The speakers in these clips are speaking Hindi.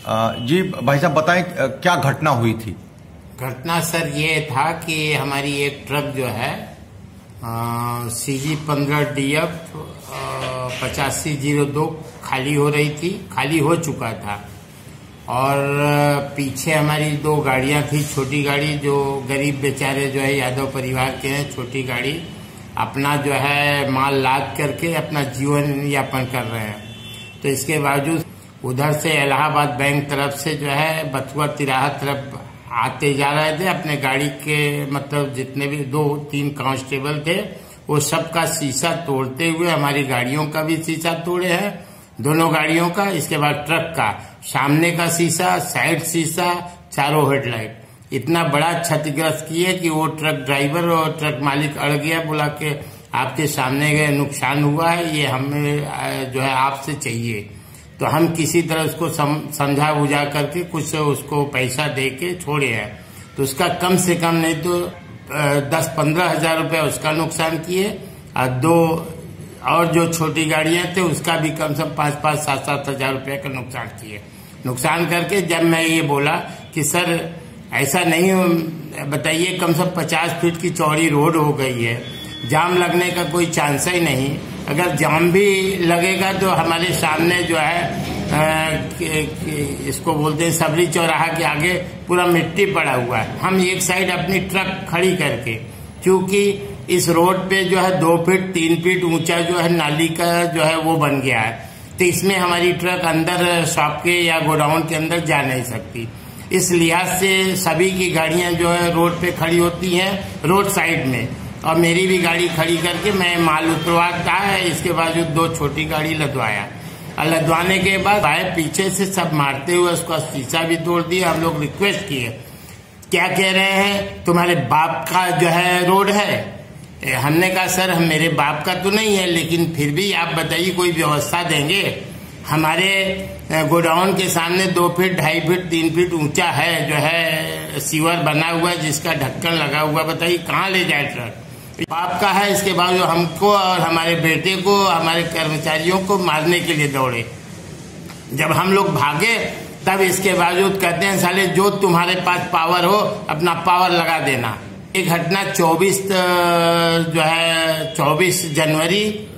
जी भाई साहब बताएं क्या घटना हुई थी। घटना सर ये था कि हमारी एक ट्रक जो है CG-15DF 8502 खाली हो रही थी, खाली हो चुका था। और पीछे हमारी दो गाड़ियां थी, छोटी गाड़ी जो गरीब बेचारे जो है यादव परिवार के हैं, छोटी गाड़ी अपना जो है माल लाद करके अपना जीवन यापन कर रहे हैं। तो इसके बावजूद उधर से इलाहाबाद बैंक तरफ से जो है बथुआ तिराहा तरफ आते जा रहे थे, अपने गाड़ी के मतलब जितने भी 2-3 कांस्टेबल थे वो सबका शीशा तोड़ते हुए हमारी गाड़ियों का भी शीशा तोड़े हैं, दोनों गाड़ियों का। इसके बाद ट्रक का सामने का शीशा, साइड शीशा, चारों हेडलाइट इतना बड़ा क्षतिग्रस्त किए कि वो ट्रक ड्राइवर और ट्रक मालिक अड़ गया, बोला कि आपके सामने नुकसान हुआ है, ये हमें जो है आपसे चाहिए। तो हम किसी तरह उसको समझा बुझा करके कुछ उसको पैसा दे के छोड़े हैं। तो उसका कम से कम नहीं तो 10-15 हजार रुपया उसका नुकसान किए, और दो और जो छोटी गाड़ियां थे उसका भी कम से कम 5-5, 7-7 हजार रुपया का नुकसान किए। नुकसान करके जब मैं ये बोला कि सर ऐसा नहीं हो, बताइए कम से कम 50 फीट की चौड़ी रोड हो गई है, जाम लगने का कोई चांस ही नहीं। अगर जाम भी लगेगा तो हमारे सामने जो है इसको बोलते हैं सबरी चौराहा के आगे पूरा मिट्टी पड़ा हुआ है। हम एक साइड अपनी ट्रक खड़ी करके, क्योंकि इस रोड पे जो है 2 फीट 3 फीट ऊंचा जो है नाली का जो है वो बन गया है, तो इसमें हमारी ट्रक अंदर शॉप के या गोडाउन के अंदर जा नहीं सकती। इस लिहाज से सभी की गाड़ियां जो है रोड पे खड़ी होती हैं, रोड साइड में, और मेरी भी गाड़ी खड़ी करके मैं माल उतरवाता है। इसके बावजूद 2 छोटी गाड़ी लदवाया, और लदवाने के बाद आए पीछे से सब मारते हुए उसका शीशा भी तोड़ दिया। हम लोग रिक्वेस्ट किए, क्या कह रहे हैं तुम्हारे बाप का जो है रोड है। हमने कहा सर मेरे बाप का तो नहीं है, लेकिन फिर भी आप बताइए कोई व्यवस्था देंगे। हमारे गोडाउन के सामने 2 फीट 2.5 फीट 3 फीट ऊंचा है जो है सीवर बना हुआ है जिसका ढक्कन लगा हुआ, बताइए कहाँ ले जाए ट्रक। बाप का है, इसके बावजूद हमको और हमारे बेटे को, हमारे कर्मचारियों को मारने के लिए दौड़े। जब हम लोग भागे तब इसके बावजूद कहते हैं साले जो तुम्हारे पास पावर हो अपना पावर लगा देना। एक घटना 24 जनवरी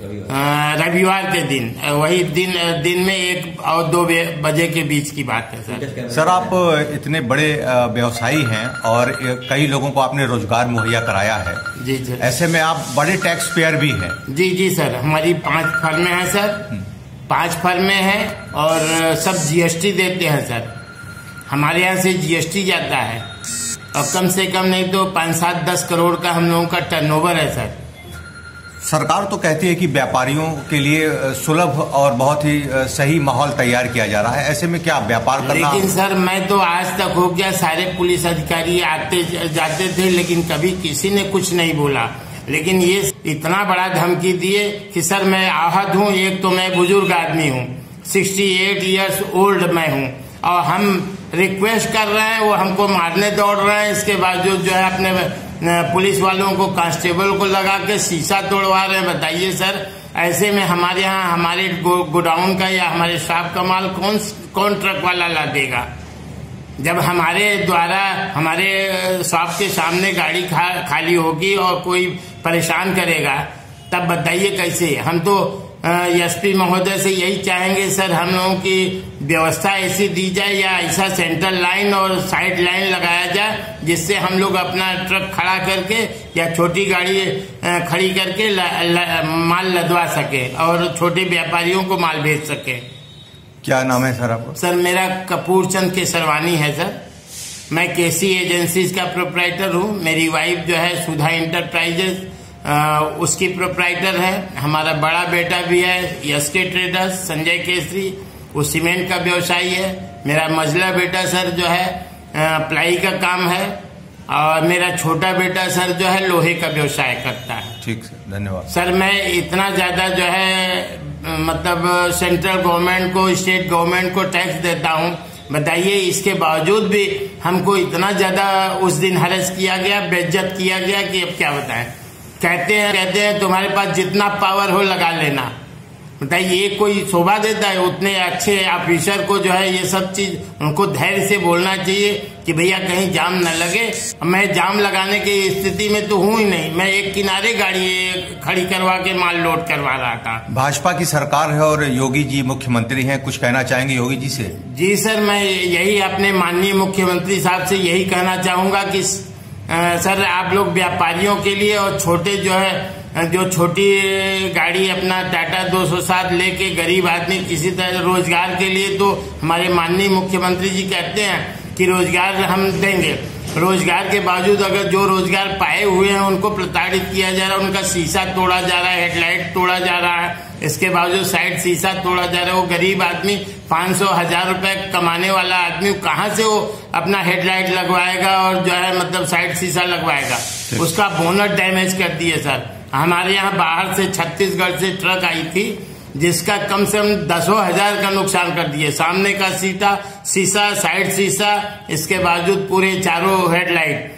रविवार के दिन, वही दिन में 1 और 2 बजे के बीच की बात है सर। सर आप इतने बड़े व्यवसायी हैं और कई लोगों को आपने रोजगार मुहैया कराया है। जी जी। ऐसे में आप बड़े टैक्स पेयर भी हैं। जी जी सर, हमारी 5 फर्में हैं सर, 5 फर्में हैं और सब GST देते हैं सर। हमारे यहाँ से GST जाता है, और कम से कम नहीं तो 5-7-10 करोड़ का हम लोगों का टर्नओवर है सर। सरकार तो कहती है कि व्यापारियों के लिए सुलभ और बहुत ही सही माहौल तैयार किया जा रहा है, ऐसे में क्या व्यापार करना। लेकिन सर मैं तो आज तक हो गया, सारे पुलिस अधिकारी आते जाते थे, लेकिन कभी किसी ने कुछ नहीं बोला। लेकिन ये इतना बड़ा धमकी दिए कि सर मैं आहत हूँ, एक तो मैं बुजुर्ग आदमी हूँ, 68 ईयर्स ओल्ड मैं हूँ, और हम रिक्वेस्ट कर रहे हैं, वो हमको मारने दौड़ रहे हैं। इसके बावजूद जो है अपने पुलिस वालों को, कांस्टेबल को लगा के शीशा तोड़वा रहे हैं। बताइए सर, ऐसे में हमारे यहाँ हमारे गोडाउन का या हमारे शॉप का माल कौन ट्रक वाला ला देगा। जब हमारे द्वारा हमारे शॉप के सामने गाड़ी खाली होगी और कोई परेशान करेगा, तब बताइए कैसे। हम तो SP महोदय से यही चाहेंगे सर, हम लोगों की व्यवस्था ऐसी दी जाए या ऐसा सेंट्रल लाइन और साइड लाइन लगाया जाए जिससे हम लोग अपना ट्रक खड़ा करके या छोटी गाड़ी खड़ी करके माल लदवा सके और छोटे व्यापारियों को माल भेज सके। क्या नाम है सर आपका? सर मेरा कपूर चंद केसरवानी है सर। मैं KC एजेंसीज का प्रोप्राइटर हूँ। मेरी वाइफ जो है सुधा इंटरप्राइजेज उसकी प्रोप्राइटर है। हमारा बड़ा बेटा भी है SK ट्रेडर्स, संजय केसरी, वो सीमेंट का व्यवसायी है। मेरा मझला बेटा सर जो है प्लाई का काम है, और मेरा छोटा बेटा सर जो है लोहे का व्यवसाय करता है। ठीक सर, धन्यवाद सर। मैं इतना ज्यादा जो है मतलब सेंट्रल गवर्नमेंट को, स्टेट गवर्नमेंट को टैक्स देता हूँ, बताइए इसके बावजूद भी हमको इतना ज्यादा उस दिन हरेस किया गया, बेइज्जत किया गया कि अब क्या बताएं। कहते हैं तुम्हारे पास जितना पावर हो लगा लेना। बताइए ये कोई शोभा देता है? उतने अच्छे ऑफिसर को जो है ये सब चीज उनको धैर्य से बोलना चाहिए कि भैया कहीं जाम न लगे। मैं जाम लगाने की स्थिति में तो हूँ ही नहीं, मैं एक किनारे गाड़ी खड़ी करवा के माल लोड करवा रहा था। भाजपा की सरकार है और योगी जी मुख्यमंत्री हैं, कुछ कहना चाहेंगे योगी जी से? जी सर, मैं यही अपने माननीय मुख्यमंत्री साहब से यही कहना चाहूंगा कि सर आप लोग व्यापारियों के लिए और छोटे जो छोटी गाड़ी अपना टाटा 207 लेके गरीब आदमी किसी तरह रोजगार के लिए, तो हमारे माननीय मुख्यमंत्री जी कहते हैं कि रोजगार हम देंगे। रोजगार के बावजूद अगर जो रोजगार पाए हुए हैं उनको प्रताड़ित किया जा रहा है, उनका शीशा तोड़ा जा रहा है, हेडलाइट तोड़ा जा रहा है, इसके बावजूद साइड शीशा तोड़ा जा रहा है। वो गरीब आदमी 500-1000 रुपए कमाने वाला आदमी कहाँ से वो अपना हेडलाइट लगवाएगा और जो है मतलब साइड शीशा लगवाएगा? उसका बोनट डैमेज कर दिए सर। हमारे यहाँ बाहर से छत्तीसगढ़ से ट्रक आई थी जिसका कम से कम 10,000 का नुकसान कर दिए। सामने का शीशा, साइड शीशा, इसके बावजूद पूरे चारों हेडलाइट।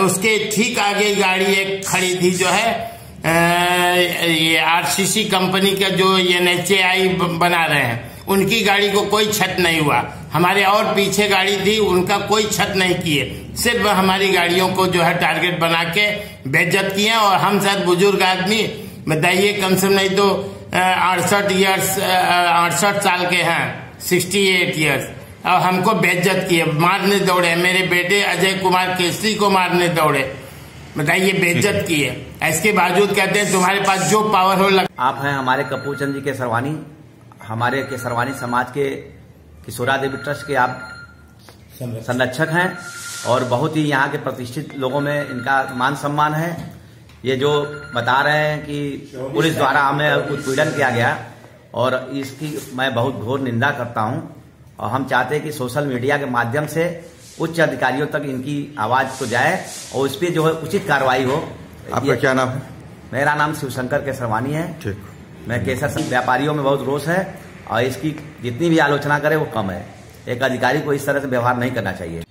उसके ठीक आगे गाड़ी एक खड़ी थी जो है ये आरसीसी कंपनी का जो NHAI बना रहे हैं, उनकी गाड़ी को कोई क्षत नहीं हुआ। हमारे और पीछे गाड़ी थी, उनका कोई क्षत नहीं किए, सिर्फ हमारी गाड़ियों को जो है टारगेट बना के बेइज्जत किए। और हम सर बुजुर्ग आदमी, बताइए कम से कम नहीं तो 68 साल के हैं, 68 ईयर्स, और हमको बेइज्जत किए, मारने दौड़े। मेरे बेटे अजय कुमार केसरी को मारने दौड़े, बताइए बेइज्जत किए। इसके बावजूद कहते हैं तुम्हारे पास जो पावर हो आप हैं हमारे कपूर चंद जी के सरवानी, हमारे के सरवानी समाज के किशोरा देवी ट्रस्ट के आप संरक्षक हैं और बहुत ही यहाँ के प्रतिष्ठित लोगों में इनका मान सम्मान है। ये जो बता रहे हैं कि पुलिस द्वारा हमें उत्पीड़न किया गया और इसकी मैं बहुत घोर निंदा करता हूँ और हम चाहते हैं कि सोशल मीडिया के माध्यम से उच्च अधिकारियों तक इनकी आवाज को जाए और उस पर जो है उचित कार्रवाई हो। आपका क्या नाम है? मेरा नाम शिवशंकर केसरवानी है। ठीक। मैं केसर व्यापारियों में बहुत रोष है और इसकी जितनी भी आलोचना करे वो कम है। एक अधिकारी को इस तरह से व्यवहार नहीं करना चाहिए।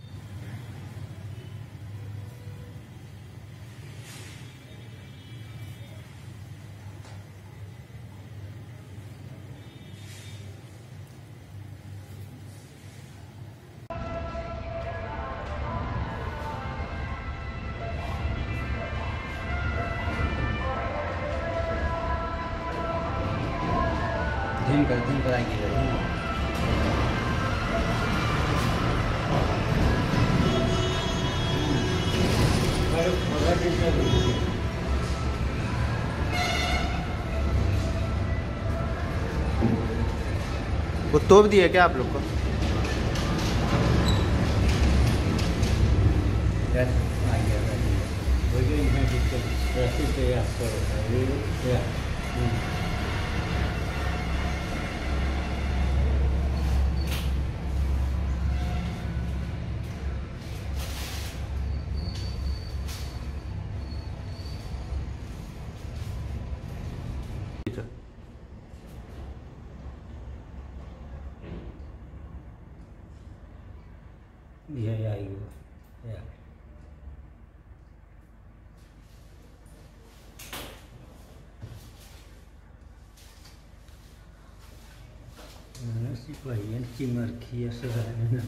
दिन पर आएगी वो तोप दिया क्या आप लोग को? Yeah, yeah. Si poi anche marchia sarà nella